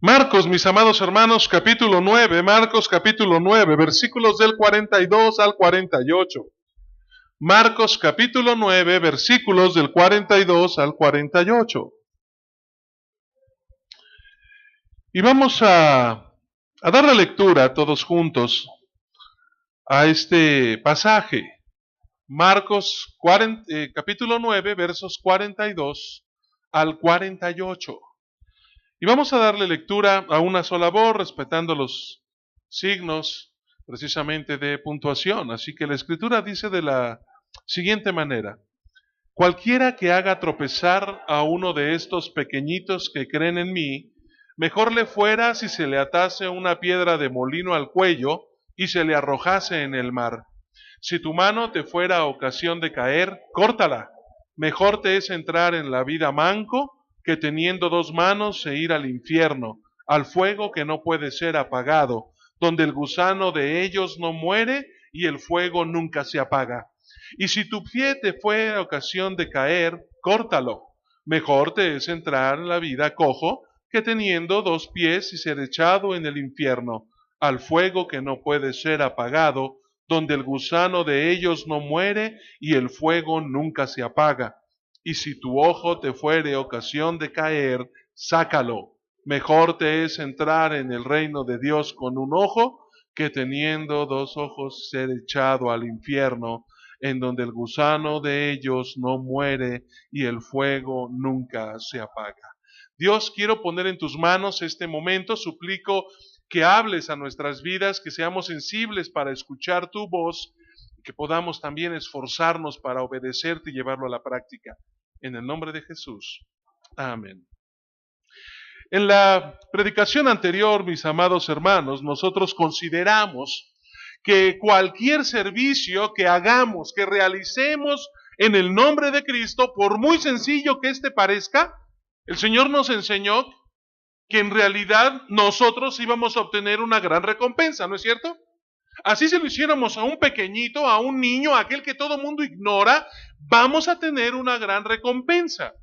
Marcos, mis amados hermanos, capítulo 9, Marcos capítulo 9, versículos del 42 al 48. Marcos capítulo 9, versículos del 42 al 48. Y vamos a darle lectura todos juntos a este pasaje. Marcos capítulo 9, versos 42 al 48. Y vamos a darle lectura a una sola voz, respetando los signos precisamente de puntuación. Así que la escritura dice de la siguiente manera: cualquiera que haga tropezar a uno de estos pequeñitos que creen en mí, mejor le fuera si se le atase una piedra de molino al cuello y se le arrojase en el mar. Si tu mano te fuera ocasión de caer, córtala. Mejor te es entrar en la vida manco que teniendo dos manos e ir al infierno, al fuego que no puede ser apagado, donde el gusano de ellos no muere y el fuego nunca se apaga. Y si tu pie te fue ocasión de caer, córtalo. Mejor te es entrar en la vida cojo que teniendo dos pies y ser echado en el infierno, al fuego que no puede ser apagado, donde el gusano de ellos no muere y el fuego nunca se apaga. Y si tu ojo te fuere ocasión de caer, sácalo. Mejor te es entrar en el reino de Dios con un ojo que teniendo dos ojos ser echado al infierno, en donde el gusano de ellos no muere y el fuego nunca se apaga. Dios, quiero poner en tus manos este momento, suplico que hables a nuestras vidas, que seamos sensibles para escuchar tu voz, que podamos también esforzarnos para obedecerte y llevarlo a la práctica. En el nombre de Jesús. Amén. En la predicación anterior, mis amados hermanos, nosotros consideramos que cualquier servicio que hagamos, que realicemos en el nombre de Cristo, por muy sencillo que éste parezca, el Señor nos enseñó que en realidad nosotros íbamos a obtener una gran recompensa, ¿no es cierto? Así si lo hiciéramos a un pequeñito, a un niño, a aquel que todo mundo ignora, vamos a tener una gran recompensa.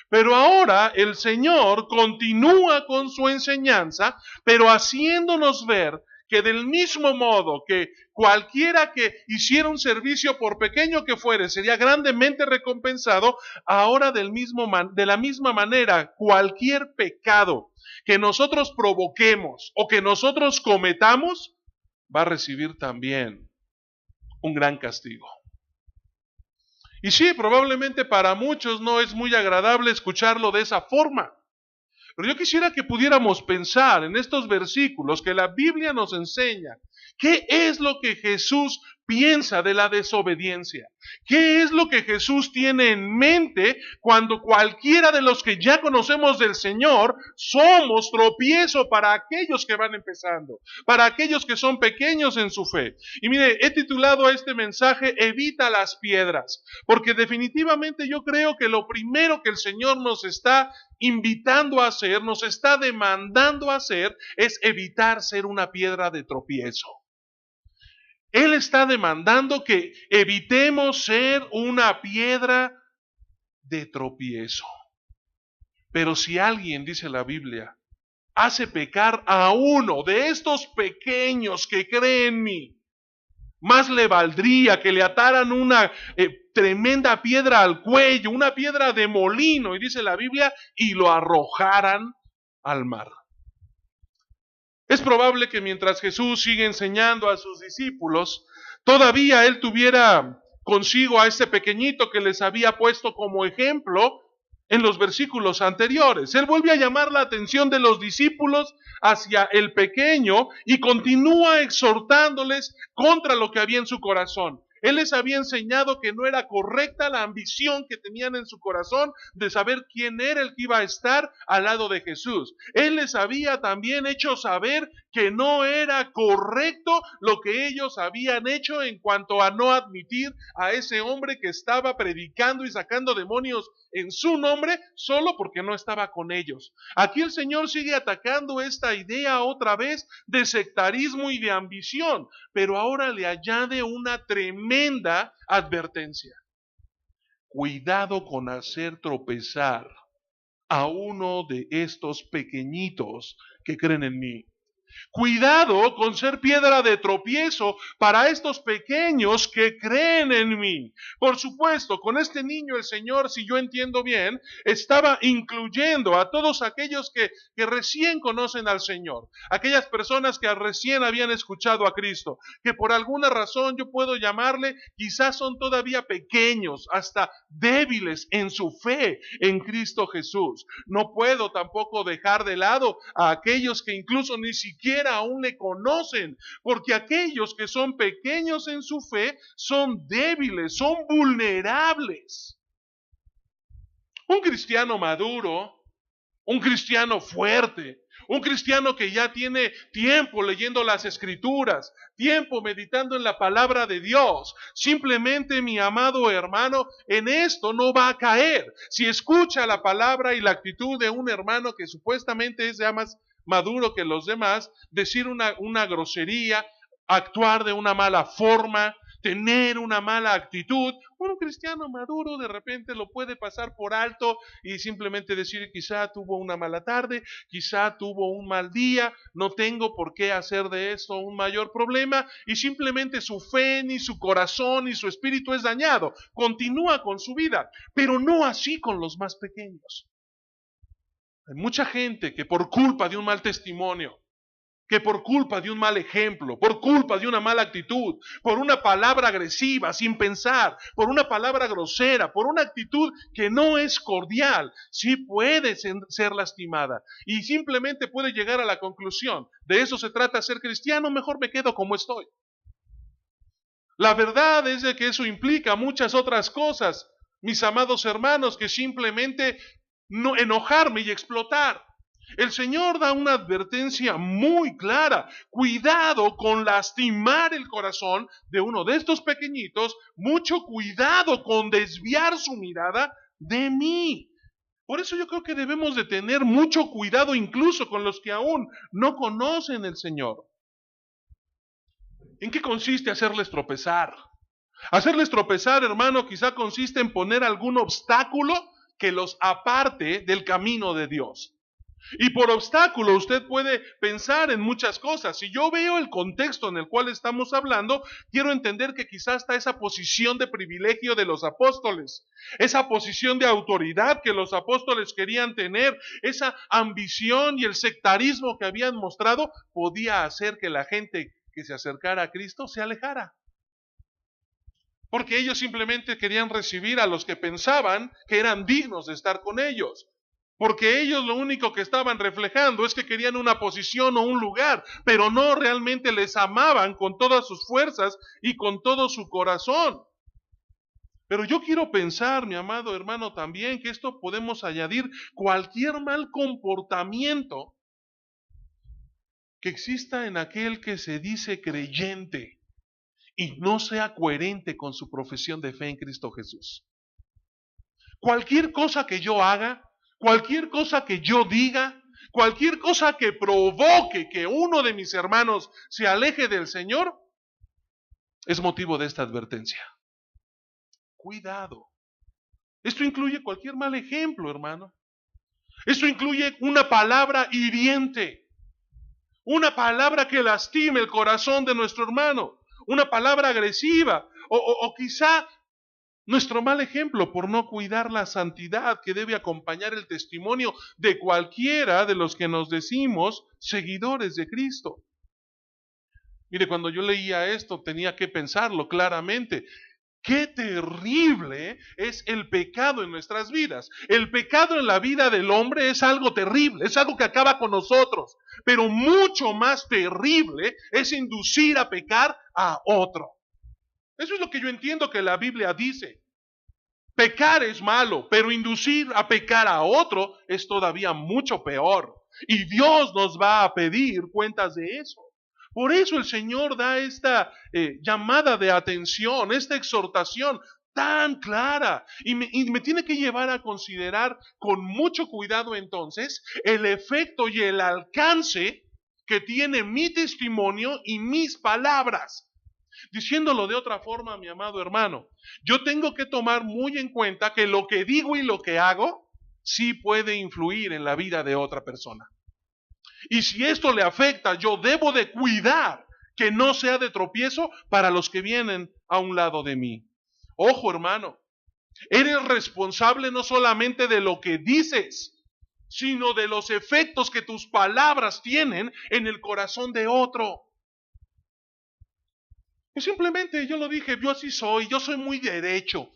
Pero ahora el Señor continúa con su enseñanza, pero haciéndonos ver que del mismo modo que cualquiera que hiciera un servicio, por pequeño que fuere, sería grandemente recompensado, ahora de la misma manera, cualquier pecado que nosotros provoquemos o que nosotros cometamos, va a recibir también un gran castigo. Y sí, probablemente para muchos no es muy agradable escucharlo de esa forma. Pero yo quisiera que pudiéramos pensar en estos versículos que la Biblia nos enseña. ¿Qué es lo que Jesús piensa de la desobediencia? ¿Qué es lo que Jesús tiene en mente cuando cualquiera de los que ya conocemos del Señor somos tropiezo para aquellos que van empezando, para aquellos que son pequeños en su fe? Y mire, he titulado a este mensaje Evita las piedras, porque definitivamente yo creo que lo primero que el Señor nos está invitando a hacer, nos está demandando a hacer, es evitar ser una piedra de tropiezo. Él está demandando que evitemos ser una piedra de tropiezo. Pero si alguien, dice la Biblia, hace pecar a uno de estos pequeños que creen en mí, más le valdría que le ataran una tremenda piedra al cuello, una piedra de molino, y dice la Biblia, y lo arrojaran al mar. Es probable que mientras Jesús sigue enseñando a sus discípulos, todavía él tuviera consigo a este pequeñito que les había puesto como ejemplo en los versículos anteriores. Él vuelve a llamar la atención de los discípulos hacia el pequeño y continúa exhortándoles contra lo que había en su corazón. Él les había enseñado que no era correcta la ambición que tenían en su corazón de saber quién era el que iba a estar al lado de Jesús. Él les había también hecho saber que no era correcto lo que ellos habían hecho en cuanto a no admitir a ese hombre que estaba predicando y sacando demonios en su nombre solo porque no estaba con ellos. Aquí el Señor sigue atacando esta idea otra vez de sectarismo y de ambición, pero ahora le añade una tremenda advertencia. Cuidado con hacer tropezar a uno de estos pequeñitos que creen en mí. Cuidado con ser piedra de tropiezo para estos pequeños que creen en mí. Por supuesto, con este niño el Señor, si yo entiendo bien, estaba incluyendo a todos aquellos que recién conocen al Señor, aquellas personas que recién habían escuchado a Cristo, que por alguna razón yo puedo llamarle, quizás son todavía pequeños, hasta débiles en su fe en Cristo Jesús. No puedo tampoco dejar de lado a aquellos que incluso ni siquiera aún le conocen, porque aquellos que son pequeños en su fe son débiles, son vulnerables. Un cristiano maduro, un cristiano fuerte, un cristiano que ya tiene tiempo leyendo las Escrituras, tiempo meditando en la palabra de Dios, simplemente, mi amado hermano, en esto no va a caer. Si escucha la palabra y la actitud de un hermano que supuestamente es ya más maduro que los demás, decir una grosería, actuar de una mala forma, tener una mala actitud, un cristiano maduro de repente lo puede pasar por alto y simplemente decir, quizá tuvo una mala tarde, quizá tuvo un mal día, no tengo por qué hacer de esto un mayor problema, y simplemente su fe, ni su corazón, ni su espíritu es dañado, continúa con su vida, pero no así con los más pequeños. Hay mucha gente que por culpa de un mal testimonio, que por culpa de un mal ejemplo, por culpa de una mala actitud, por una palabra agresiva sin pensar, por una palabra grosera, por una actitud que no es cordial, sí puede ser lastimada y simplemente puede llegar a la conclusión, de eso se trata ser cristiano, mejor me quedo como estoy. La verdad es de que eso implica muchas otras cosas, mis amados hermanos, que simplemente no enojarme y explotar. El Señor da una advertencia muy clara. Cuidado con lastimar el corazón de uno de estos pequeñitos. Mucho cuidado con desviar su mirada de mí. Por eso yo creo que debemos de tener mucho cuidado incluso con los que aún no conocen el Señor. ¿En qué consiste hacerles tropezar? Hacerles tropezar, hermano, quizá consiste en poner algún obstáculo que los aparte del camino de Dios. Y por obstáculo usted puede pensar en muchas cosas. Si yo veo el contexto en el cual estamos hablando, quiero entender que quizás está esa posición de privilegio de los apóstoles, esa posición de autoridad que los apóstoles querían tener, esa ambición y el sectarismo que habían mostrado, podía hacer que la gente que se acercara a Cristo se alejara. Porque ellos simplemente querían recibir a los que pensaban que eran dignos de estar con ellos. Porque ellos lo único que estaban reflejando es que querían una posición o un lugar, pero no realmente les amaban con todas sus fuerzas y con todo su corazón. Pero yo quiero pensar, mi amado hermano, también que esto podemos añadir cualquier mal comportamiento que exista en aquel que se dice creyente y no sea coherente con su profesión de fe en Cristo Jesús. Cualquier cosa que yo haga, cualquier cosa que yo diga, cualquier cosa que provoque que uno de mis hermanos se aleje del Señor, es motivo de esta advertencia. Cuidado. Esto incluye cualquier mal ejemplo, hermano. Esto incluye una palabra hiriente, una palabra que lastime el corazón de nuestro hermano, una palabra agresiva, o quizá nuestro mal ejemplo por no cuidar la santidad que debe acompañar el testimonio de cualquiera de los que nos decimos seguidores de Cristo. Mire, cuando yo leía esto tenía que pensarlo claramente. Qué terrible es el pecado en nuestras vidas. El pecado en la vida del hombre es algo terrible, es algo que acaba con nosotros. Pero mucho más terrible es inducir a pecar a otro. Eso es lo que yo entiendo que la Biblia dice. Pecar es malo, pero inducir a pecar a otro es todavía mucho peor. Y Dios nos va a pedir cuentas de eso. Por eso el Señor da esta llamada de atención, esta exhortación tan clara. Y me tiene que llevar a considerar con mucho cuidado entonces el efecto y el alcance que tiene mi testimonio y mis palabras. Diciéndolo de otra forma, mi amado hermano, yo tengo que tomar muy en cuenta que lo que digo y lo que hago sí puede influir en la vida de otra persona. Y si esto le afecta, yo debo de cuidar que no sea de tropiezo para los que vienen a un lado de mí. Ojo, hermano, eres responsable no solamente de lo que dices, sino de los efectos que tus palabras tienen en el corazón de otro. Y simplemente yo lo dije, yo así soy, yo soy muy derecho,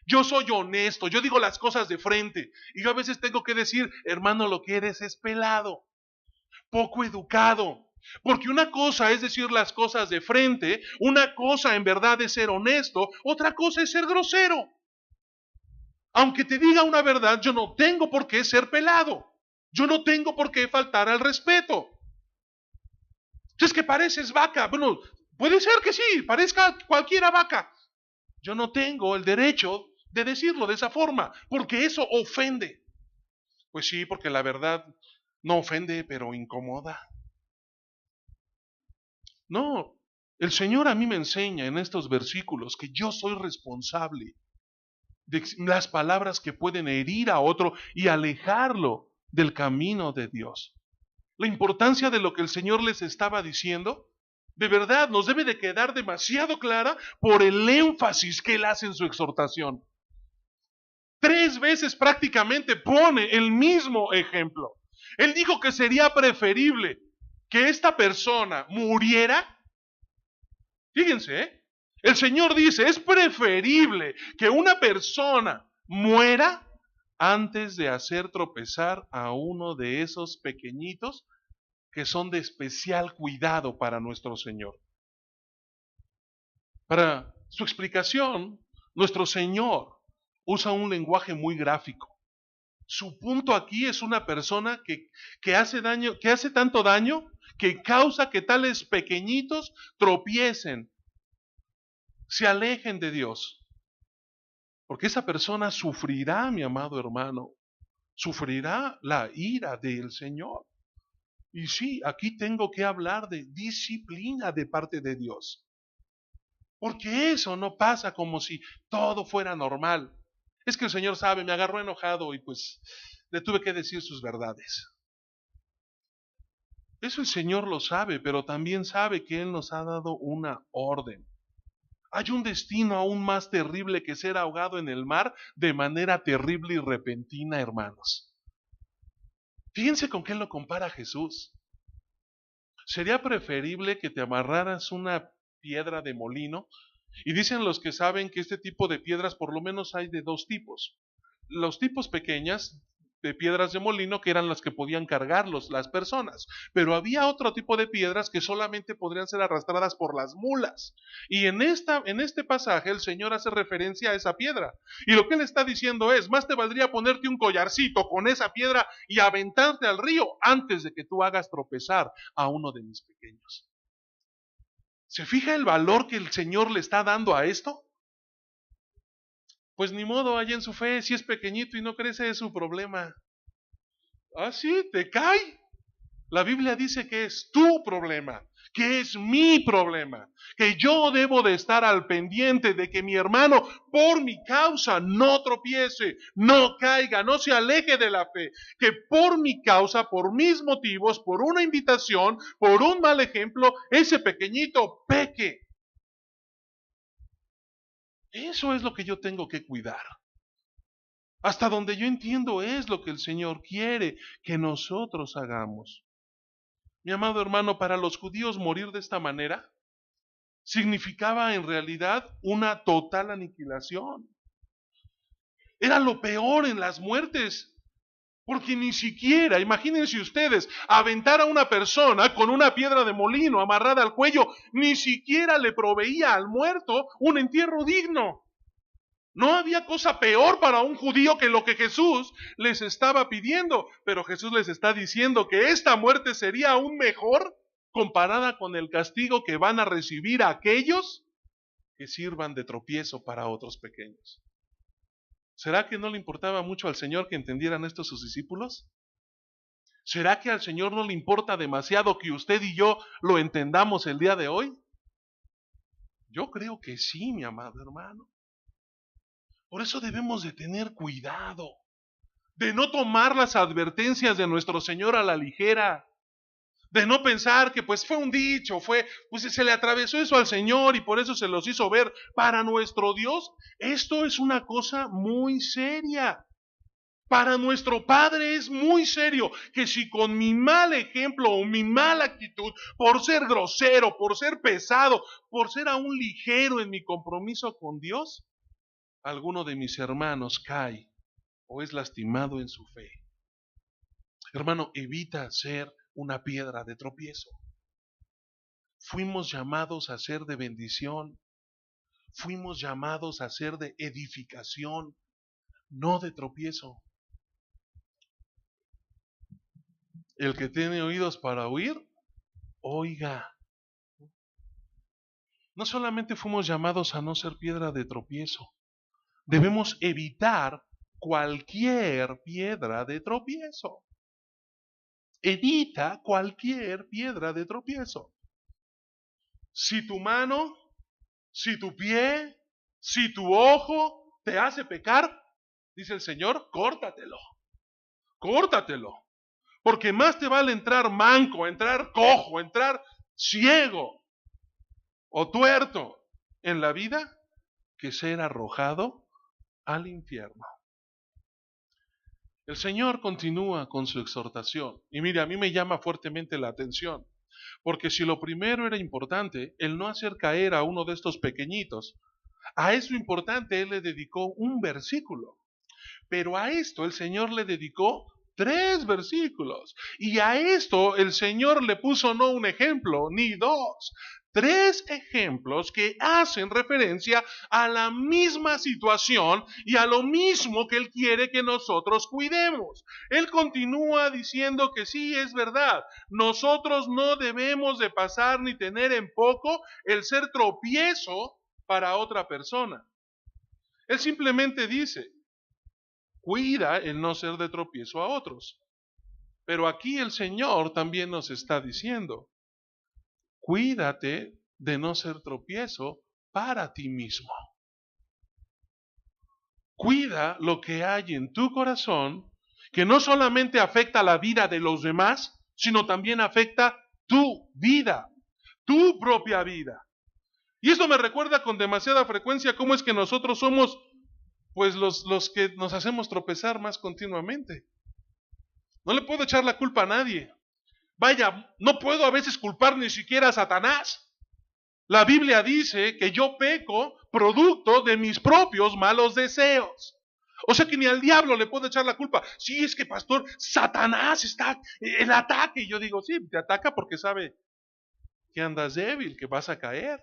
yo soy honesto, yo digo las cosas de frente. Y yo a veces tengo que decir, hermano, lo que eres es pelado, poco educado. Porque una cosa es decir las cosas de frente, una cosa en verdad es ser honesto, otra cosa es ser grosero. Aunque te diga una verdad, yo no tengo por qué ser pelado. Yo no tengo por qué faltar al respeto. Es que pareces vaca. Bueno, puede ser que sí, parezca cualquiera vaca. Yo no tengo el derecho de decirlo de esa forma, porque eso ofende. Pues sí, porque la verdad no ofende, pero incomoda. No, el Señor a mí me enseña en estos versículos que yo soy responsable de las palabras que pueden herir a otro y alejarlo del camino de Dios. La importancia de lo que el Señor les estaba diciendo, de verdad nos debe de quedar demasiado clara por el énfasis que Él hace en su exhortación. 3 veces prácticamente pone el mismo ejemplo. Él dijo que sería preferible que esta persona muriera. Fíjense, el Señor dice, es preferible que una persona muera antes de hacer tropezar a uno de esos pequeñitos que son de especial cuidado para nuestro Señor. Para su explicación, nuestro Señor usa un lenguaje muy gráfico. Su punto aquí es una persona que hace daño, que hace tanto daño que causa que tales pequeñitos tropiecen, se alejen de Dios. Porque esa persona sufrirá, mi amado hermano, sufrirá la ira del Señor. Y sí, aquí tengo que hablar de disciplina de parte de Dios. Porque eso no pasa como si todo fuera normal. Es que el Señor sabe, me agarró enojado y pues le tuve que decir sus verdades. Eso el Señor lo sabe, pero también sabe que Él nos ha dado una orden. Hay un destino aún más terrible que ser ahogado en el mar de manera terrible y repentina, hermanos. Fíjense con qué lo compara Jesús. Sería preferible que te amarraras una piedra de molino, y dicen los que saben que este tipo de piedras por lo menos hay de 2 tipos. Los tipos pequeñas de piedras de molino, que eran las que podían cargarlos las personas, pero había otro tipo de piedras que solamente podrían ser arrastradas por las mulas. Y en este pasaje el Señor hace referencia a esa piedra. Y lo que Él está diciendo es, más te valdría ponerte un collarcito con esa piedra y aventarte al río antes de que tú hagas tropezar a uno de mis pequeños. ¿Se fija el valor que el Señor le está dando a esto? Pues ni modo, allá en su fe, si es pequeñito y no crece, es su problema. Ah, sí, te cae. La Biblia dice que es tu problema, que es mi problema, que yo debo de estar al pendiente de que mi hermano, por mi causa, no tropiece, no caiga, no se aleje de la fe, que por mi causa, por mis motivos, por una invitación, por un mal ejemplo, ese pequeñito peque. Eso es lo que yo tengo que cuidar. Hasta donde yo entiendo es lo que el Señor quiere que nosotros hagamos. Mi amado hermano, para los judíos morir de esta manera significaba en realidad una total aniquilación. Era lo peor en las muertes, porque ni siquiera, imagínense ustedes, aventar a una persona con una piedra de molino amarrada al cuello, ni siquiera le proveía al muerto un entierro digno. No había cosa peor para un judío que lo que Jesús les estaba pidiendo, pero Jesús les está diciendo que esta muerte sería aún mejor comparada con el castigo que van a recibir aquellos que sirvan de tropiezo para otros pequeños. ¿Será que no le importaba mucho al Señor que entendieran esto sus discípulos? ¿Será que al Señor no le importa demasiado que usted y yo lo entendamos el día de hoy? Yo creo que sí, mi amado hermano. Por eso debemos de tener cuidado de no tomar las advertencias de nuestro Señor a la ligera, de no pensar que pues fue un dicho, pues se le atravesó eso al Señor y por eso se los hizo ver. Para nuestro Dios, esto es una cosa muy seria. Para nuestro Padre es muy serio que si con mi mal ejemplo o mi mala actitud, por ser grosero, por ser pesado, por ser aún ligero en mi compromiso con Dios, alguno de mis hermanos cae o es lastimado en su fe. Hermano, evita ser una piedra de tropiezo. Fuimos llamados a ser de bendición. Fuimos llamados a ser de edificación, no de tropiezo. El que tiene oídos para oír, oiga. No solamente fuimos llamados a no ser piedra de tropiezo, debemos evitar cualquier piedra de tropiezo. Evita cualquier piedra de tropiezo. Si tu mano, si tu pie, si tu ojo te hace pecar, dice el Señor, córtatelo. Córtatelo. Porque más te vale entrar manco, entrar cojo, entrar ciego o tuerto en la vida que ser arrojado al infierno. El Señor continúa con su exhortación. Y mire, a mí me llama fuertemente la atención. Porque si lo primero era importante, el no hacer caer a uno de estos pequeñitos, a eso importante Él le dedicó un versículo. Pero a esto el Señor le dedicó 3 versículos. Y a esto el Señor le puso no un ejemplo, ni 2. 3 ejemplos que hacen referencia a la misma situación y a lo mismo que Él quiere que nosotros cuidemos. Él continúa diciendo que sí, es verdad, nosotros no debemos de pasar ni tener en poco el ser tropiezo para otra persona. Él simplemente dice, cuida el no ser de tropiezo a otros. Pero aquí el Señor también nos está diciendo, cuídate de no ser tropiezo para ti mismo. Cuida lo que hay en tu corazón, que no solamente afecta la vida de los demás, sino también afecta tu vida, tu propia vida. Y esto me recuerda con demasiada frecuencia cómo es que nosotros somos pues los que nos hacemos tropezar más continuamente. No le puedo echar la culpa a nadie. Vaya, no puedo a veces culpar ni siquiera a Satanás. La Biblia dice que yo peco producto de mis propios malos deseos. O sea que ni al diablo le puedo echar la culpa. Sí, es que pastor, Satanás está en ataque. Y yo digo, sí, te ataca porque sabe que andas débil, que vas a caer.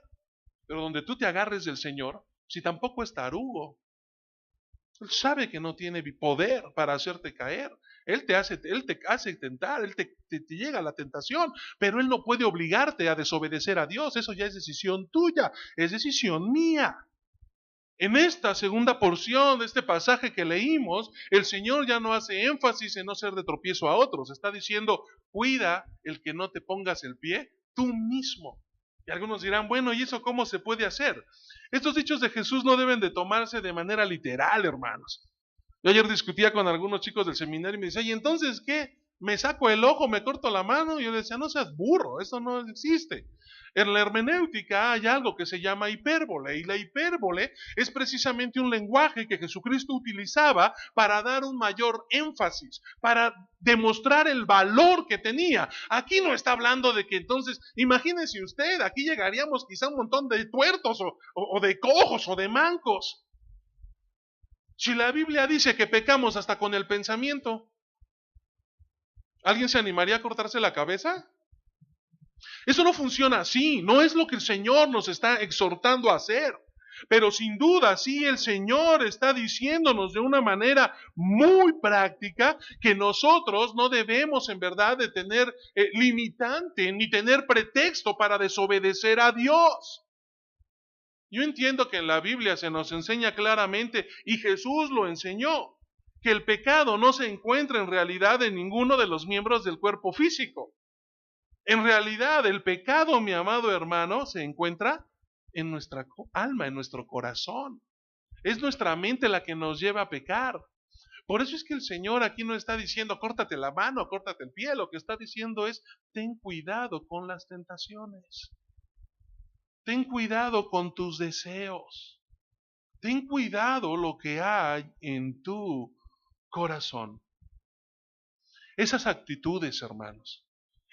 Pero donde tú te agarres del Señor, si tampoco es tarugo, Él sabe que no tiene poder para hacerte caer. Él te hace tentar, Él te llega a la tentación, pero Él no puede obligarte a desobedecer a Dios. Eso ya es decisión tuya, es decisión mía. En esta segunda porción de este pasaje que leímos, el Señor ya no hace énfasis en no ser de tropiezo a otros. Está diciendo, cuida el que no te pongas el pie tú mismo. Y algunos dirán, bueno, ¿y eso cómo se puede hacer? Estos dichos de Jesús no deben de tomarse de manera literal, hermanos. Yo ayer discutía con algunos chicos del seminario y me decían, ¿y entonces qué? ¿Me saco el ojo, me corto la mano? Y yo decía, no seas burro, eso no existe. En la hermenéutica hay algo que se llama hipérbole, y la hipérbole es precisamente un lenguaje que Jesucristo utilizaba para dar un mayor énfasis, para demostrar el valor que tenía. Aquí no está hablando de que entonces, imagínese usted, aquí llegaríamos quizá un montón de tuertos o de cojos o de mancos. Si la Biblia dice que pecamos hasta con el pensamiento, ¿alguien se animaría a cortarse la cabeza? Eso no funciona así, no es lo que el Señor nos está exhortando a hacer. Pero sin duda, sí, el Señor está diciéndonos de una manera muy práctica que nosotros no debemos en verdad de tener limitante ni tener pretexto para desobedecer a Dios. Yo entiendo que en la Biblia se nos enseña claramente, y Jesús lo enseñó, que el pecado no se encuentra en realidad en ninguno de los miembros del cuerpo físico. En realidad, el pecado, mi amado hermano, se encuentra en nuestra alma, en nuestro corazón. Es nuestra mente la que nos lleva a pecar. Por eso es que el Señor aquí no está diciendo, córtate la mano, córtate el pie. Lo que está diciendo es, ten cuidado con las tentaciones. Ten cuidado con tus deseos. Ten cuidado lo que hay en tu corazón. Esas actitudes, hermanos,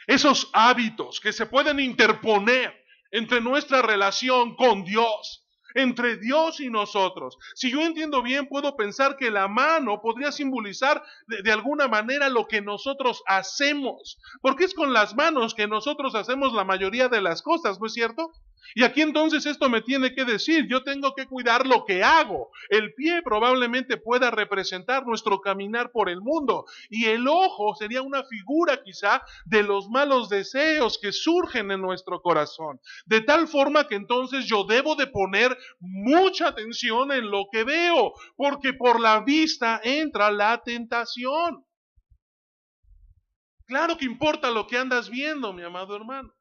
esos hábitos que se pueden interponer entre nuestra relación con Dios, entre Dios y nosotros. Si yo entiendo bien, puedo pensar que la mano podría simbolizar de alguna manera lo que nosotros hacemos, porque es con las manos que nosotros hacemos la mayoría de las cosas, ¿no es cierto? Y aquí entonces esto me tiene que decir, yo tengo que cuidar lo que hago. El pie probablemente pueda representar nuestro caminar por el mundo, y el ojo sería una figura quizá de los malos deseos que surgen en nuestro corazón. De tal forma que entonces yo debo de poner mucha atención en lo que veo, porque por la vista entra la tentación. Claro que importa lo que andas viendo, mi amado hermano.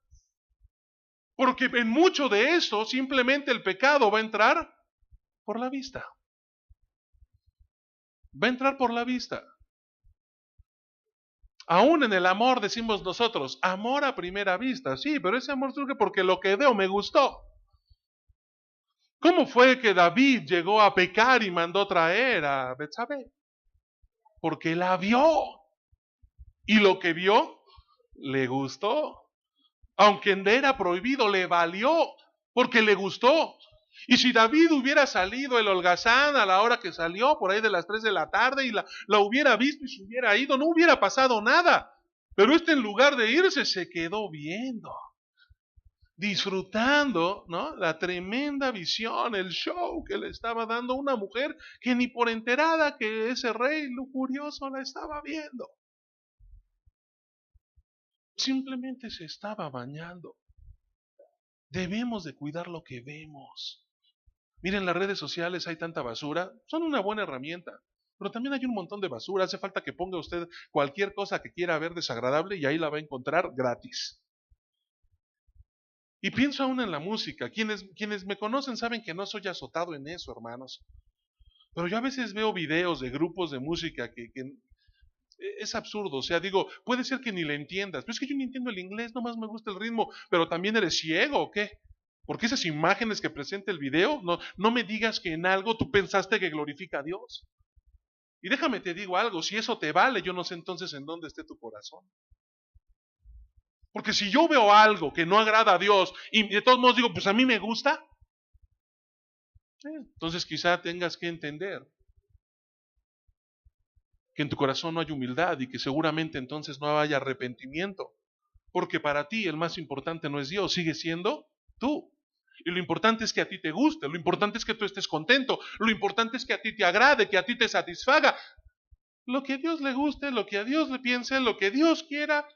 Porque en mucho de eso simplemente el pecado va a entrar por la vista. Va a entrar por la vista. Aún en el amor decimos nosotros, amor a primera vista, sí, pero ese amor surge porque lo que veo me gustó. ¿Cómo fue que David llegó a pecar y mandó traer a Betsabé? Porque la vio. Y lo que vio le gustó. Aunque era prohibido, le valió porque le gustó. Y si David hubiera salido el holgazán a la hora que salió, por ahí de las 3 de la tarde, y la hubiera visto y se hubiera ido, no hubiera pasado nada. Pero en lugar de irse, se quedó viendo, disfrutando, ¿no?, la tremenda visión, el show que le estaba dando una mujer que ni por enterada que ese rey lujurioso la estaba viendo. Simplemente se estaba bañando. Debemos de cuidar lo que vemos. Miren, las redes sociales hay tanta basura, son una buena herramienta, pero también hay un montón de basura. Hace falta que ponga usted cualquier cosa que quiera ver desagradable y ahí la va a encontrar gratis. Y pienso aún en la música. Quienes me conocen saben que no soy azotado en eso, hermanos. Pero yo a veces veo videos de grupos de música que es absurdo. O sea, digo, puede ser que ni le entiendas, pero es que yo ni entiendo el inglés, nomás me gusta el ritmo. Pero también eres ciego, ¿o qué? Porque esas imágenes que presenta el video, no me digas que en algo tú pensaste que glorifica a Dios. Y déjame te digo algo, si eso te vale, yo no sé entonces en dónde esté tu corazón. Porque si yo veo algo que no agrada a Dios y de todos modos digo, pues a mí me gusta, entonces quizá tengas que entender que en tu corazón no hay humildad y que seguramente entonces no haya arrepentimiento. Porque para ti el más importante no es Dios, sigue siendo tú. Y lo importante es que a ti te guste, lo importante es que tú estés contento, lo importante es que a ti te agrade, que a ti te satisfaga. Lo que a Dios le guste, lo que a Dios le piense, lo que Dios quiera,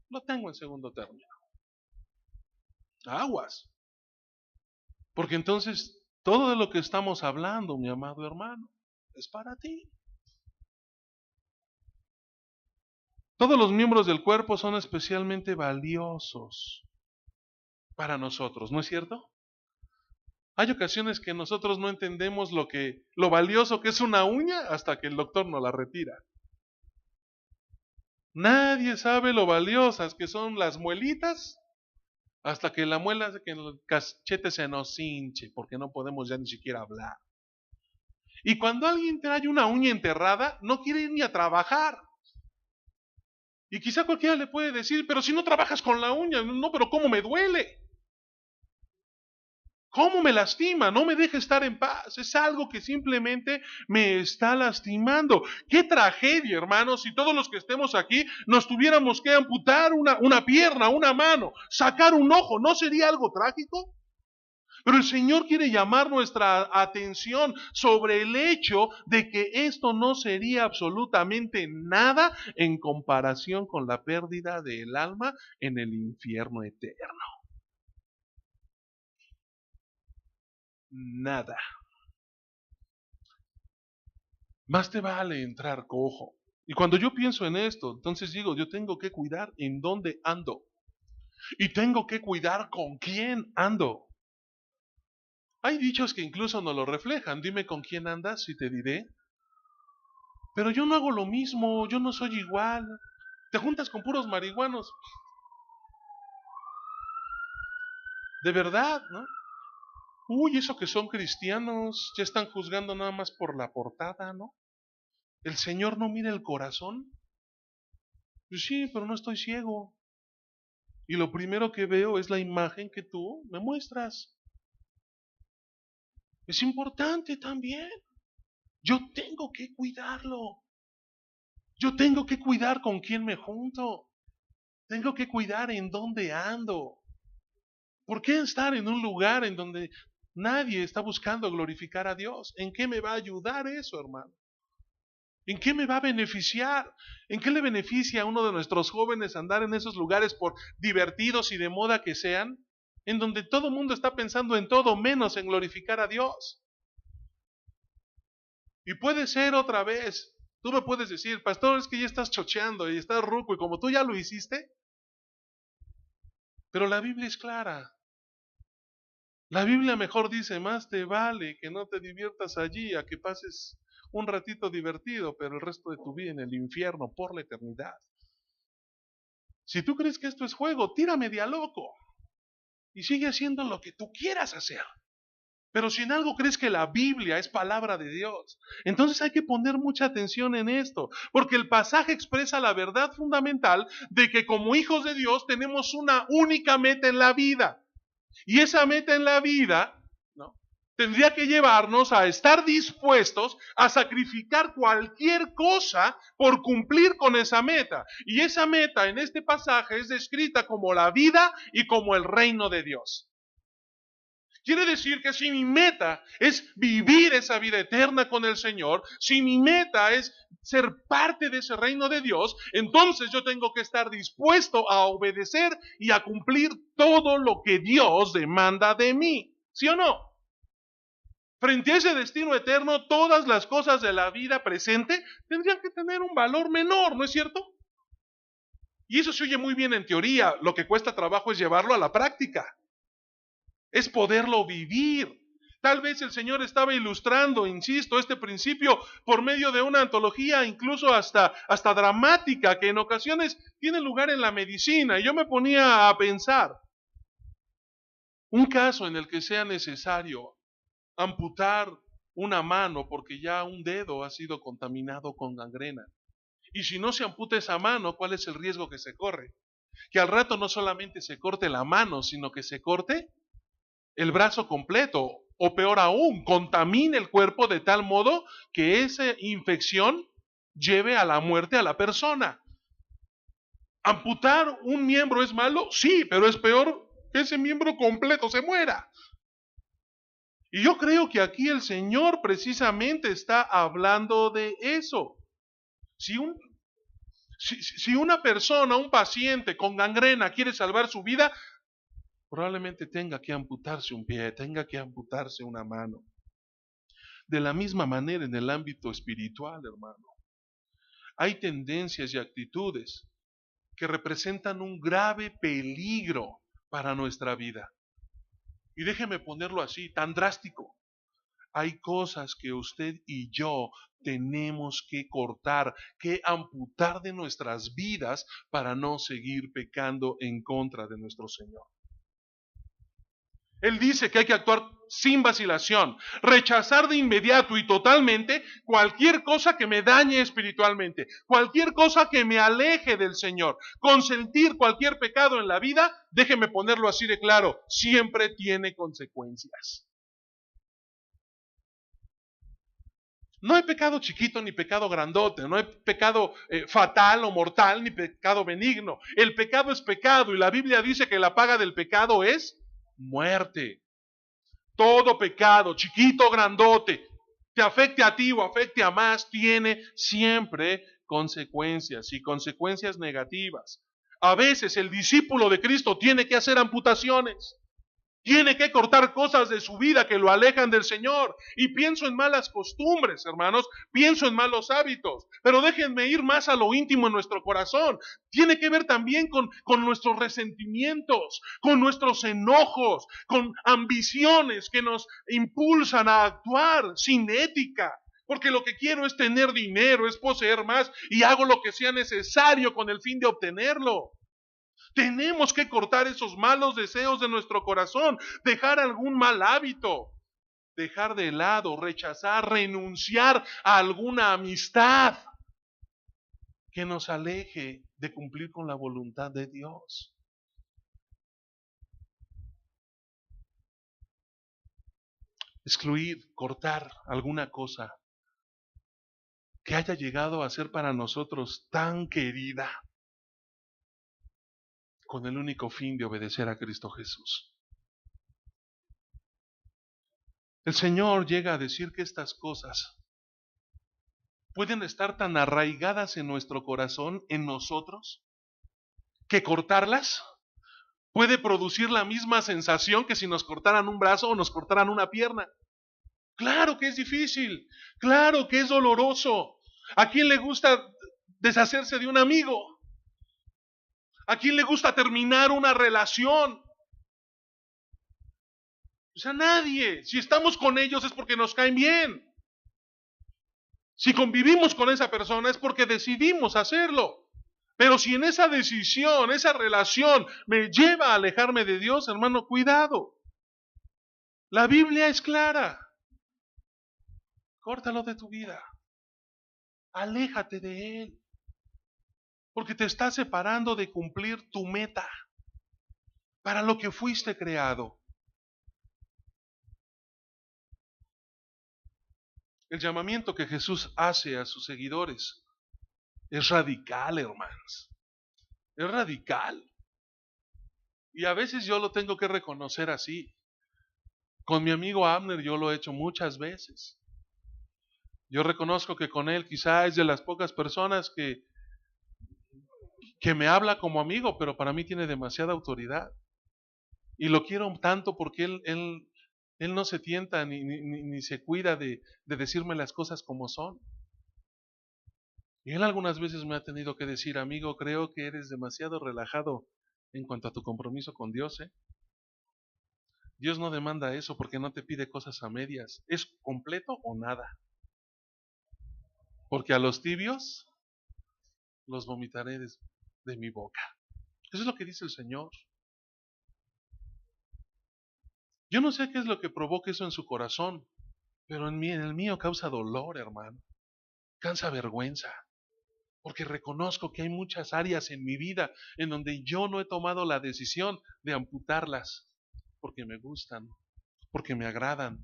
lo tengo en segundo término. Aguas. Porque entonces todo de lo que estamos hablando, mi amado hermano, es para ti. Todos los miembros del cuerpo son especialmente valiosos para nosotros, ¿no es cierto? Hay ocasiones que nosotros no entendemos lo valioso que es una uña hasta que el doctor nos la retira. Nadie sabe lo valiosas que son las muelitas hasta que la muela hace que el cachete se nos hinche porque no podemos ya ni siquiera hablar. Y cuando alguien trae una uña enterrada, no quiere ir ni a trabajar. Y quizá cualquiera le puede decir, pero si no trabajas con la uña, no, pero ¿cómo me duele? ¿Cómo me lastima? No me deja estar en paz. Es algo que simplemente me está lastimando. ¡Qué tragedia, hermanos! Si todos los que estemos aquí nos tuviéramos que amputar una pierna, una mano, sacar un ojo, ¿no sería algo trágico? Pero el Señor quiere llamar nuestra atención sobre el hecho de que esto no sería absolutamente nada en comparación con la pérdida del alma en el infierno eterno. Nada. Más te vale entrar cojo. Y cuando yo pienso en esto, entonces digo, yo tengo que cuidar en dónde ando. Y tengo que cuidar con quién ando. Hay dichos que incluso nos lo reflejan. Dime con quién andas y te diré Pero yo no hago lo mismo, yo no soy igual. Te juntas con puros marihuanos. De verdad, ¿no? Uy, eso que son cristianos, ya están juzgando nada más por la portada, ¿no? ¿El Señor no mira el corazón? Pues sí, pero no estoy ciego. Y lo primero que veo es la imagen que tú me muestras. Es importante también. Yo tengo que cuidarlo. Yo tengo que cuidar con quién me junto. Tengo que cuidar en dónde ando. ¿Por qué estar en un lugar en donde nadie está buscando glorificar a Dios? ¿En qué me va a ayudar eso, hermano? ¿En qué me va a beneficiar? ¿En qué le beneficia a uno de nuestros jóvenes andar en esos lugares por divertidos y de moda que sean? En donde todo el mundo está pensando en todo menos en glorificar a Dios. Y puede ser otra vez. Tú me puedes decir, pastor, es que ya estás chocheando y estás ruco y como tú ya lo hiciste. Pero la Biblia es clara. La Biblia mejor dice, más te vale que no te diviertas allí a que pases un ratito divertido, pero el resto de tu vida en el infierno por la eternidad. Si tú crees que esto es juego, tírame de a loco y sigue haciendo lo que tú quieras hacer. Pero si en algo crees que la Biblia es palabra de Dios, entonces hay que poner mucha atención en esto, porque el pasaje expresa la verdad fundamental de que como hijos de Dios tenemos una única meta en la vida. Y esa meta en la vida, ¿no?, tendría que llevarnos a estar dispuestos a sacrificar cualquier cosa por cumplir con esa meta. Y esa meta en este pasaje es descrita como la vida y como el reino de Dios. Quiere decir que si mi meta es vivir esa vida eterna con el Señor, si mi meta es ser parte de ese reino de Dios, entonces yo tengo que estar dispuesto a obedecer y a cumplir todo lo que Dios demanda de mí. ¿Sí o no? Frente a ese destino eterno, todas las cosas de la vida presente tendrían que tener un valor menor, ¿no es cierto? Y eso se oye muy bien en teoría, lo que cuesta trabajo es llevarlo a la práctica. Es poderlo vivir. Tal vez el Señor estaba ilustrando, insisto, este principio por medio de una antología incluso hasta dramática, que en ocasiones tiene lugar en la medicina. Y yo me ponía a pensar, un caso en el que sea necesario amputar una mano porque ya un dedo ha sido contaminado con gangrena. Y si no se amputa esa mano, ¿cuál es el riesgo que se corre? Que al rato no solamente se corte la mano, sino que se corte el brazo completo, o peor aún, contamine el cuerpo de tal modo que esa infección lleve a la muerte a la persona. ¿Amputar un miembro es malo? Sí, pero es peor que ese miembro completo se muera. Y yo creo que aquí el Señor precisamente está hablando de eso. Si una persona, un paciente con gangrena quiere salvar su vida, probablemente tenga que amputarse un pie, tenga que amputarse una mano. De la misma manera en el ámbito espiritual, hermano. Hay tendencias y actitudes que representan un grave peligro para nuestra vida. Y déjeme ponerlo así, tan drástico. Hay cosas que usted y yo tenemos que cortar, que amputar de nuestras vidas para no seguir pecando en contra de nuestro Señor. Él dice que hay que actuar sin vacilación, rechazar de inmediato y totalmente cualquier cosa que me dañe espiritualmente, cualquier cosa que me aleje del Señor, consentir cualquier pecado en la vida, déjeme ponerlo así de claro, siempre tiene consecuencias. No hay pecado chiquito ni pecado grandote, no hay pecado fatal o mortal ni pecado benigno. El pecado es pecado y la Biblia dice que la paga del pecado es muerte. Todo pecado, chiquito o grandote, te afecte a ti o afecte a más, tiene siempre consecuencias y consecuencias negativas. A veces el discípulo de Cristo tiene que hacer amputaciones. Tiene que cortar cosas de su vida que lo alejan del Señor. Y pienso en malas costumbres, hermanos. Pienso en malos hábitos. Pero déjenme ir más a lo íntimo en nuestro corazón. Tiene que ver también con nuestros resentimientos, con nuestros enojos, con ambiciones que nos impulsan a actuar sin ética, Porque lo que quiero es tener dinero, es poseer más y hago lo que sea necesario con el fin de obtenerlo. Tenemos que cortar esos malos deseos de nuestro corazón, dejar algún mal hábito, dejar de lado, rechazar, renunciar a alguna amistad que nos aleje de cumplir con la voluntad de Dios. Excluir, cortar alguna cosa que haya llegado a ser para nosotros tan querida, con el único fin de obedecer a Cristo Jesús. El Señor llega a decir que estas cosas pueden estar tan arraigadas en nuestro corazón, en nosotros, que cortarlas puede producir la misma sensación que si nos cortaran un brazo o nos cortaran una pierna. Claro que es difícil, claro que es doloroso. ¿A quién le gusta deshacerse de un amigo? ¿A quién le gusta terminar una relación? O sea, nadie. Si estamos con ellos es porque nos caen bien. Si convivimos con esa persona es porque decidimos hacerlo. Pero si en esa decisión, esa relación me lleva a alejarme de Dios, hermano, cuidado. La Biblia es clara. Córtalo de tu vida. Aléjate de él. Porque te está separando de cumplir tu meta, para lo que fuiste creado. El llamamiento que Jesús hace a sus seguidores es radical, hermanos. Es radical. Y a veces yo lo tengo que reconocer así. Con mi amigo Abner yo lo he hecho muchas veces. Yo reconozco que con él quizá es de las pocas personas que me habla como amigo, pero para mí tiene demasiada autoridad. Y lo quiero tanto porque él no se tienta ni se cuida de decirme las cosas como son. Y él algunas veces me ha tenido que decir, amigo, creo que eres demasiado relajado en cuanto a tu compromiso con Dios, ¿eh? Dios no demanda eso porque no te pide cosas a medias. Es completo o nada. Porque a los tibios los vomitaré de mi boca. Eso es lo que dice el Señor. Yo no sé qué es lo que provoca eso en su corazón, pero en el mío causa dolor, hermano. Cansa vergüenza. Porque reconozco que hay muchas áreas en mi vida en donde yo no he tomado la decisión de amputarlas. Porque me gustan, porque me agradan,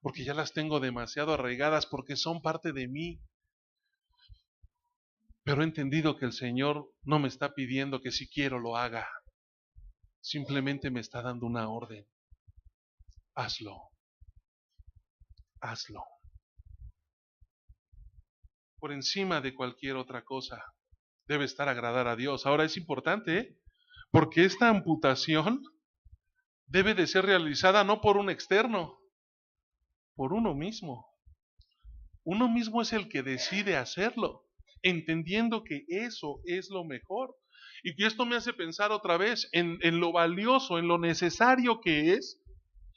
porque ya las tengo demasiado arraigadas, porque son parte de mí. Pero he entendido que el Señor no me está pidiendo que si quiero lo haga. Simplemente me está dando una orden. Hazlo. Hazlo. Por encima de cualquier otra cosa, debe estar agradar a Dios. Ahora es importante, ¿eh? Porque esta amputación debe de ser realizada no por un externo, por uno mismo. Uno mismo es el que decide hacerlo, entendiendo que eso es lo mejor. Y que esto me hace pensar otra vez en lo valioso, en lo necesario que es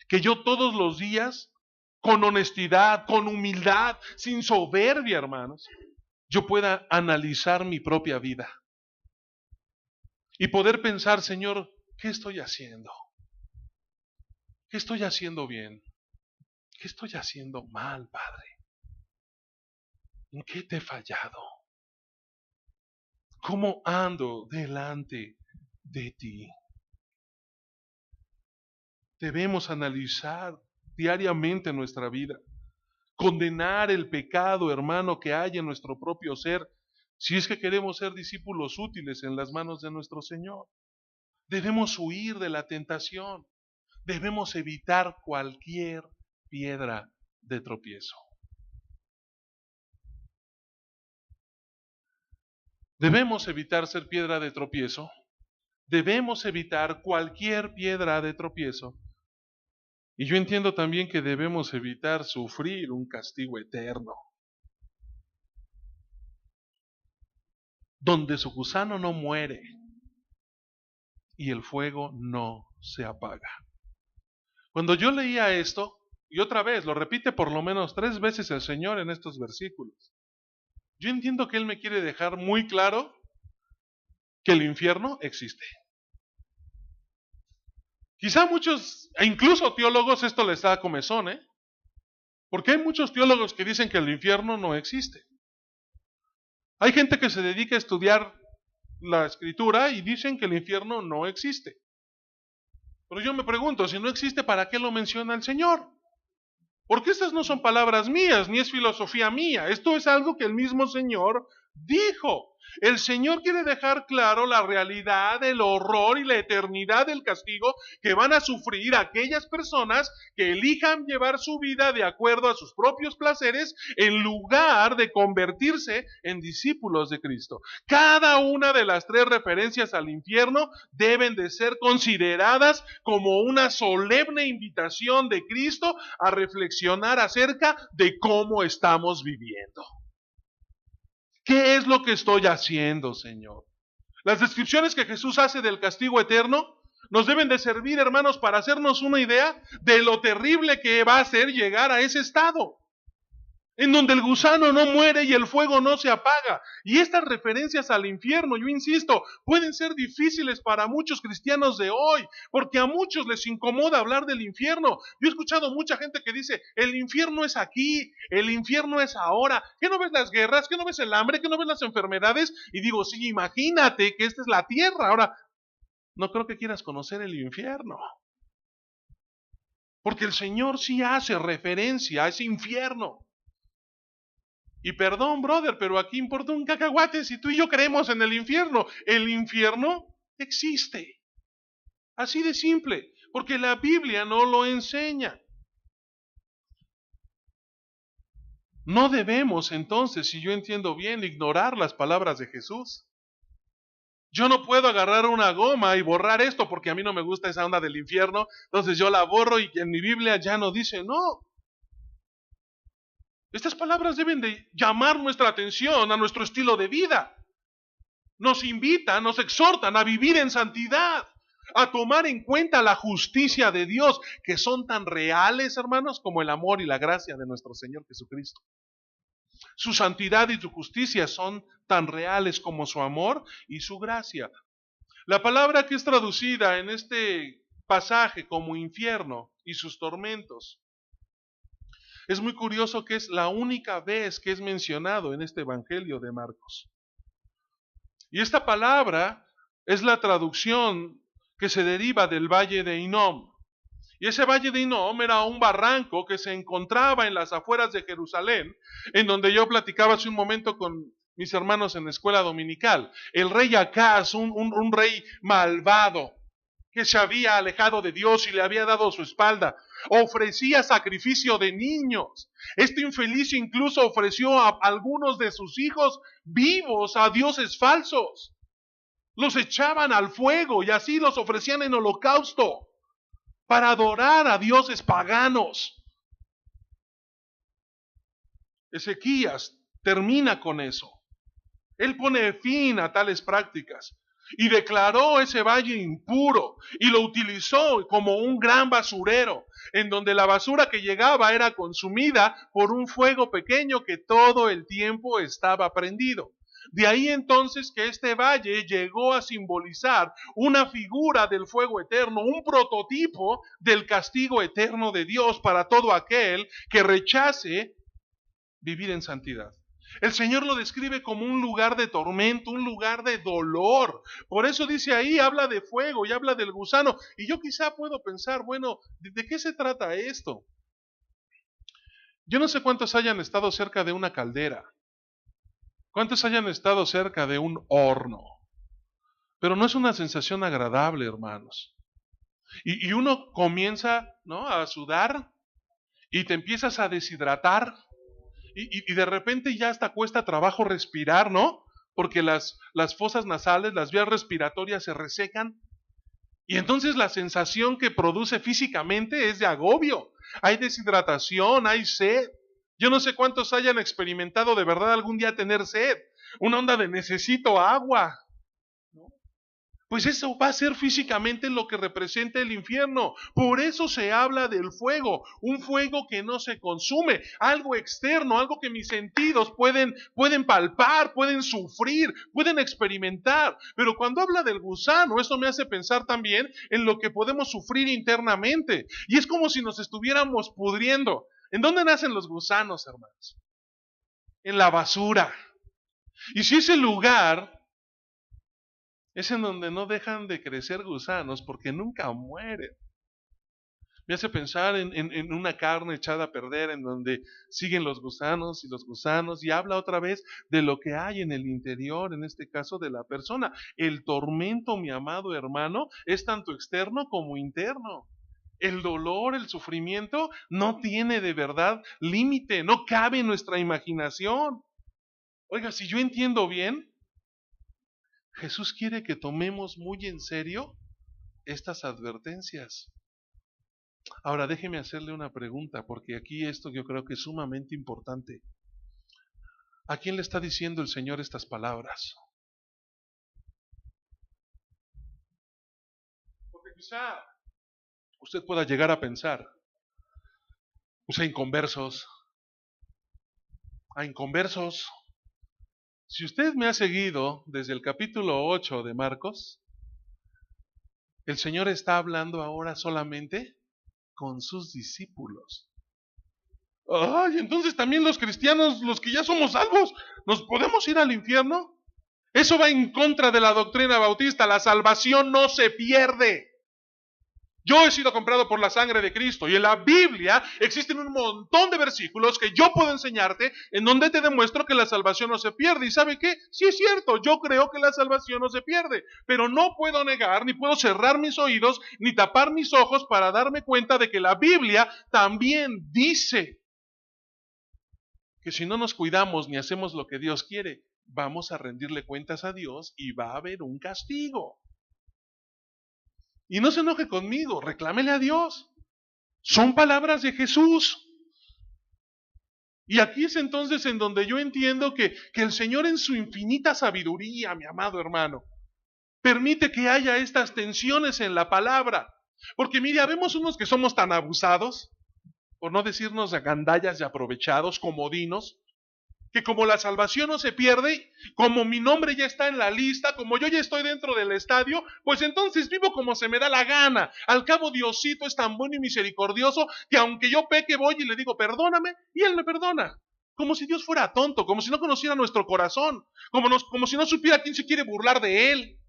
que yo todos los días, con honestidad, con humildad, sin soberbia, hermanos, yo pueda analizar mi propia vida. Y poder pensar, Señor, ¿qué estoy haciendo? ¿Qué estoy haciendo bien? ¿Qué estoy haciendo mal, Padre? ¿En qué te he fallado? ¿Cómo ando delante de ti? Debemos analizar diariamente nuestra vida, condenar el pecado, hermano, que hay en nuestro propio ser, si es que queremos ser discípulos útiles en las manos de nuestro Señor. Debemos huir de la tentación, debemos evitar cualquier piedra de tropiezo. Debemos evitar ser piedra de tropiezo. Debemos evitar cualquier piedra de tropiezo. Y yo entiendo también que debemos evitar sufrir un castigo eterno, donde su gusano no muere y el fuego no se apaga. Cuando yo leía esto, Y otra vez, lo repite por lo menos 3 veces el Señor en estos versículos. Yo entiendo que Él me quiere dejar muy claro que el infierno existe. Quizá muchos, e incluso teólogos, esto les da comezón, porque hay muchos teólogos que dicen que el infierno no existe. Hay gente que se dedica a estudiar la Escritura y dicen que el infierno no existe. Pero yo me pregunto, si no existe, ¿para qué lo menciona el Señor? Porque estas no son palabras mías, ni es filosofía mía. Esto es algo que el mismo Señor dijo. El Señor quiere dejar claro la realidad, el horror y la eternidad del castigo que van a sufrir aquellas personas que elijan llevar su vida de acuerdo a sus propios placeres en lugar de convertirse en discípulos de Cristo. Cada una de las 3 referencias al infierno deben de ser consideradas como una solemne invitación de Cristo a reflexionar acerca de cómo estamos viviendo. ¿Qué es lo que estoy haciendo, Señor? Las descripciones que Jesús hace del castigo eterno nos deben de servir, hermanos, para hacernos una idea de lo terrible que va a ser llegar a ese estado, en donde el gusano no muere y el fuego no se apaga. Y estas referencias al infierno, yo insisto, pueden ser difíciles para muchos cristianos de hoy, porque a muchos les incomoda hablar del infierno. Yo he escuchado mucha gente que dice, el infierno es aquí, el infierno es ahora. ¿Qué no ves las guerras? ¿Qué no ves el hambre? ¿Qué no ves las enfermedades? Y digo, sí, imagínate que esta es la tierra. Ahora, no creo que quieras conocer el infierno, porque el Señor sí hace referencia a ese infierno. Y perdón, brother, pero aquí importa un cacahuate si tú y yo creemos en el infierno. El infierno existe. Así de simple, porque la Biblia no lo enseña. No debemos entonces, si yo entiendo bien, ignorar las palabras de Jesús. Yo no puedo agarrar una goma y borrar esto porque a mí no me gusta esa onda del infierno, entonces yo la borro y en mi Biblia ya no dice, no. Estas palabras deben de llamar nuestra atención a nuestro estilo de vida. Nos invitan, nos exhortan a vivir en santidad, a tomar en cuenta la justicia de Dios, que son tan reales, hermanos, como el amor y la gracia de nuestro Señor Jesucristo. Su santidad y su justicia son tan reales como su amor y su gracia. La palabra que es traducida en este pasaje como infierno y sus tormentos, es muy curioso que es la única vez que es mencionado en este Evangelio de Marcos. Y esta palabra es la traducción que se deriva del Valle de Hinnom. Y ese Valle de Hinnom era un barranco que se encontraba en las afueras de Jerusalén, en donde yo platicaba hace un momento con mis hermanos en la escuela dominical. El rey Acaz, un rey malvado, que se había alejado de Dios y le había dado su espalda, ofrecía sacrificio de niños. Este infeliz incluso ofreció a algunos de sus hijos vivos a dioses falsos. Los echaban al fuego y así los ofrecían en holocausto para adorar a dioses paganos. Ezequías termina con eso. Él pone fin a tales prácticas y declaró ese valle impuro y lo utilizó como un gran basurero, en donde la basura que llegaba era consumida por un fuego pequeño que todo el tiempo estaba prendido. De ahí entonces que este valle llegó a simbolizar una figura del fuego eterno, un prototipo del castigo eterno de Dios para todo aquel que rechace vivir en santidad. El Señor lo describe como un lugar de tormento, un lugar de dolor. Por eso dice ahí, habla de fuego y habla del gusano. Y yo quizá puedo pensar, bueno, ¿de qué se trata esto? Yo no sé cuántos hayan estado cerca de una caldera, cuántos hayan estado cerca de un horno, pero no es una sensación agradable, hermanos. Y uno comienza, ¿no?, a sudar y te empiezas a deshidratar. Y de repente ya hasta cuesta trabajo respirar, ¿no? Porque las fosas nasales, las vías respiratorias se resecan. Y entonces la sensación que produce físicamente es de agobio. Hay deshidratación, hay sed. Yo no sé cuántos hayan experimentado de verdad algún día tener sed. Una onda de necesito agua, ¿no? pues eso va a ser físicamente lo que representa el infierno. Por eso se habla del fuego, un fuego que no se consume, algo externo, algo que mis sentidos pueden palpar, pueden sufrir, pueden experimentar. Pero cuando habla del gusano, eso me hace pensar también en lo que podemos sufrir internamente. Y es como si nos estuviéramos pudriendo. ¿En dónde nacen los gusanos, hermanos? En la basura. Y si ese lugar es en donde no dejan de crecer gusanos porque nunca mueren. Me hace pensar en una carne echada a perder en donde siguen los gusanos y habla otra vez de lo que hay en el interior, en este caso de la persona. El tormento, mi amado hermano, es tanto externo como interno. El dolor, el sufrimiento no tiene de verdad límite, no cabe en nuestra imaginación. Oiga, si yo entiendo bien, Jesús quiere que tomemos muy en serio estas advertencias. Ahora déjeme hacerle una pregunta, porque aquí esto yo creo que es sumamente importante. ¿A quién le está diciendo el Señor estas palabras? Porque quizá usted pueda llegar a pensar, a inconversos, a inconversos. Si usted me ha seguido desde el capítulo 8 de Marcos, el Señor está hablando ahora solamente con sus discípulos. Ay, entonces también los cristianos, los que ya somos salvos, ¿nos podemos ir al infierno? Eso va en contra de la doctrina bautista. La salvación no se pierde. Yo he sido comprado por la sangre de Cristo y en la Biblia existen un montón de versículos que yo puedo enseñarte en donde te demuestro que la salvación no se pierde. ¿Y sabe qué? Sí es cierto, yo creo que la salvación no se pierde, pero no puedo negar, ni puedo cerrar mis oídos, ni tapar mis ojos para darme cuenta de que la Biblia también dice que si no nos cuidamos ni hacemos lo que Dios quiere, vamos a rendirle cuentas a Dios y va a haber un castigo. Y no se enoje conmigo, reclámele a Dios. Son palabras de Jesús. Y aquí es entonces en donde yo entiendo que el Señor en su infinita sabiduría, mi amado hermano, permite que haya estas tensiones en la palabra. Porque mire, habemos unos que somos tan abusados, por no decirnos agandallas y aprovechados, comodinos, que como la salvación no se pierde, como mi nombre ya está en la lista, como yo ya estoy dentro del estadio, pues entonces vivo como se me da la gana. Al cabo Diosito es tan bueno y misericordioso que aunque yo peque voy y le digo perdóname y Él me perdona. Como si Dios fuera tonto, como si no conociera nuestro corazón, como si no supiera quién se quiere burlar de Él.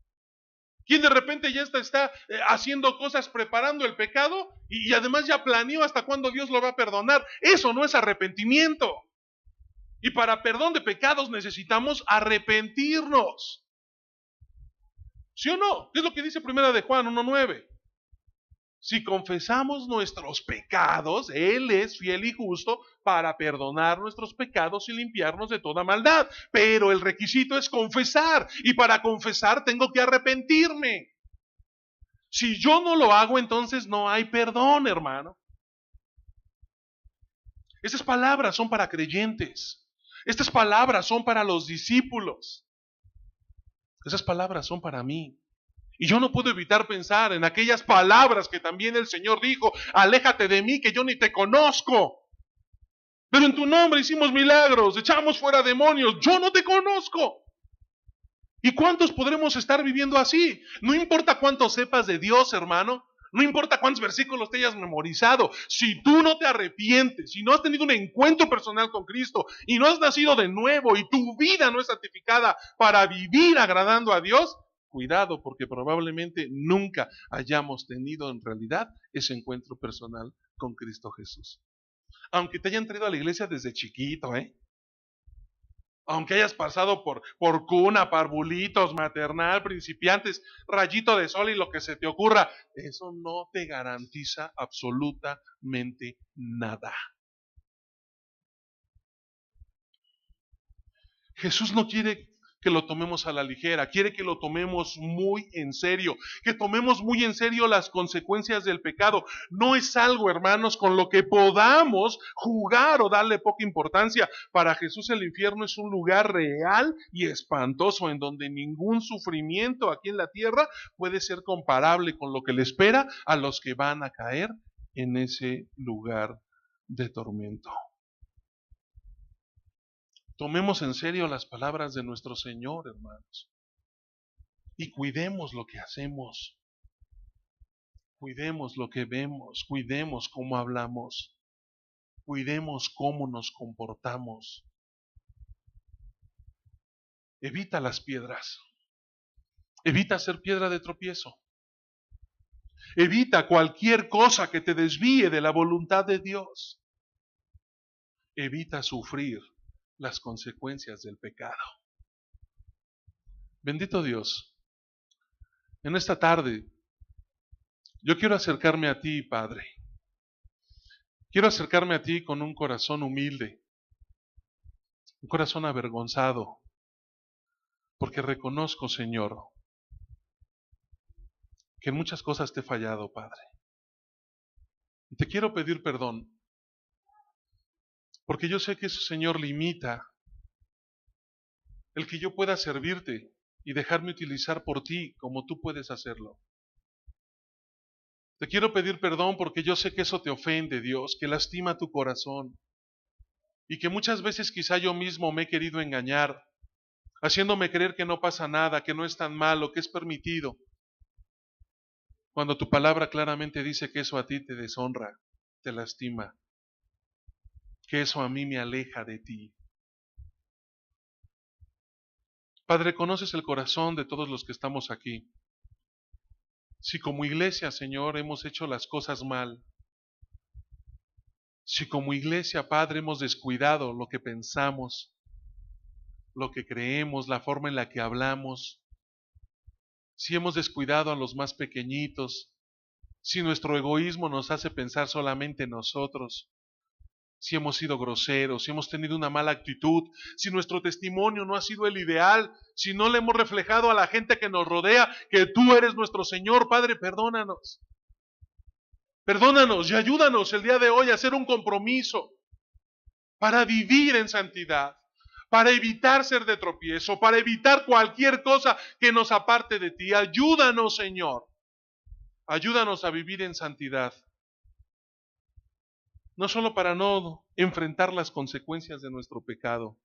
Quien de repente ya está haciendo cosas, preparando el pecado y además ya planeó hasta cuándo Dios lo va a perdonar. Eso no es arrepentimiento. Y para perdón de pecados necesitamos arrepentirnos. ¿Sí o no? ¿Qué es lo que dice primera de Juan 1:9? Si confesamos nuestros pecados, Él es fiel y justo para perdonar nuestros pecados y limpiarnos de toda maldad. Pero el requisito es confesar. Y para confesar tengo que arrepentirme. Si yo no lo hago, entonces no hay perdón, hermano. Esas palabras son para creyentes. Estas palabras son para los discípulos. Esas palabras son para mí. Y yo no puedo evitar pensar en aquellas palabras que también el Señor dijo: aléjate de mí que yo ni te conozco. Pero en tu nombre hicimos milagros, echamos fuera demonios, yo no te conozco. ¿Y cuántos podremos estar viviendo así? No importa cuánto sepas de Dios, hermano. No importa cuántos versículos te hayas memorizado, si tú no te arrepientes, si no has tenido un encuentro personal con Cristo y no has nacido de nuevo y tu vida no es santificada para vivir agradando a Dios, cuidado porque probablemente nunca hayamos tenido en realidad ese encuentro personal con Cristo Jesús. Aunque te hayan traído a la iglesia desde chiquito, aunque hayas pasado por cuna, parvulitos, maternal, principiantes, rayito de sol y lo que se te ocurra, eso no te garantiza absolutamente nada. Jesús no quiere que lo tomemos a la ligera, quiere que lo tomemos muy en serio, que tomemos muy en serio las consecuencias del pecado. No es algo, hermanos, con lo que podamos jugar o darle poca importancia. Para Jesús el infierno es un lugar real y espantoso en donde ningún sufrimiento aquí en la tierra puede ser comparable con lo que le espera a los que van a caer en ese lugar de tormento. Tomemos en serio las palabras de nuestro Señor, hermanos, y cuidemos lo que hacemos, cuidemos lo que vemos, cuidemos cómo hablamos, cuidemos cómo nos comportamos. Evita las piedras, evita ser piedra de tropiezo, evita cualquier cosa que te desvíe de la voluntad de Dios, evita sufrir las consecuencias del pecado. Bendito Dios, en esta tarde yo quiero acercarme a ti, Padre. Quiero acercarme a ti con un corazón humilde, un corazón avergonzado, porque reconozco, Señor, que en muchas cosas te he fallado, Padre. Y te quiero pedir perdón, porque yo sé que eso, Señor, limita el que yo pueda servirte y dejarme utilizar por ti como tú puedes hacerlo. Te quiero pedir perdón porque yo sé que eso te ofende, Dios, que lastima tu corazón y que muchas veces quizá yo mismo me he querido engañar, haciéndome creer que no pasa nada, que no es tan malo, que es permitido, cuando tu palabra claramente dice que eso a ti te deshonra, te lastima, que eso a mí me aleja de ti. Padre, conoces el corazón de todos los que estamos aquí. Si como iglesia, Señor, hemos hecho las cosas mal, si como iglesia, Padre, hemos descuidado lo que pensamos, lo que creemos, la forma en la que hablamos, si hemos descuidado a los más pequeñitos, si nuestro egoísmo nos hace pensar solamente en nosotros, si hemos sido groseros, si hemos tenido una mala actitud, si nuestro testimonio no ha sido el ideal, si no le hemos reflejado a la gente que nos rodea que tú eres nuestro Señor, Padre, perdónanos. Perdónanos y ayúdanos el día de hoy a hacer un compromiso para vivir en santidad, para evitar ser de tropiezo, para evitar cualquier cosa que nos aparte de ti. Ayúdanos, Señor. Ayúdanos a vivir en santidad. No solo para no enfrentar las consecuencias de nuestro pecado,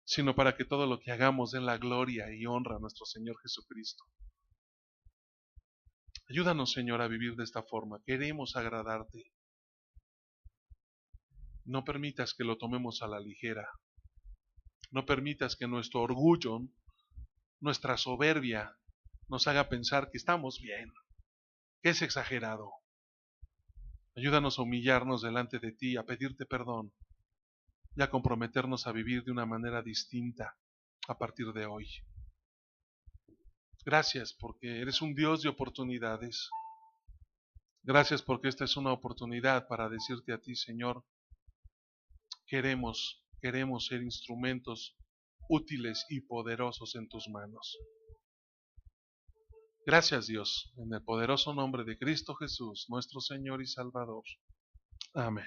sino para que todo lo que hagamos dé la gloria y honra a nuestro Señor Jesucristo. Ayúdanos, Señor, a vivir de esta forma. Queremos agradarte. No permitas que lo tomemos a la ligera. No permitas que nuestro orgullo, nuestra soberbia, nos haga pensar que estamos bien, que es exagerado. Ayúdanos a humillarnos delante de ti, a pedirte perdón y a comprometernos a vivir de una manera distinta a partir de hoy. Gracias porque eres un Dios de oportunidades. Gracias porque esta es una oportunidad para decirte a ti, Señor, queremos ser instrumentos útiles y poderosos en tus manos. Gracias, Dios, en el poderoso nombre de Cristo Jesús, nuestro Señor y Salvador. Amén.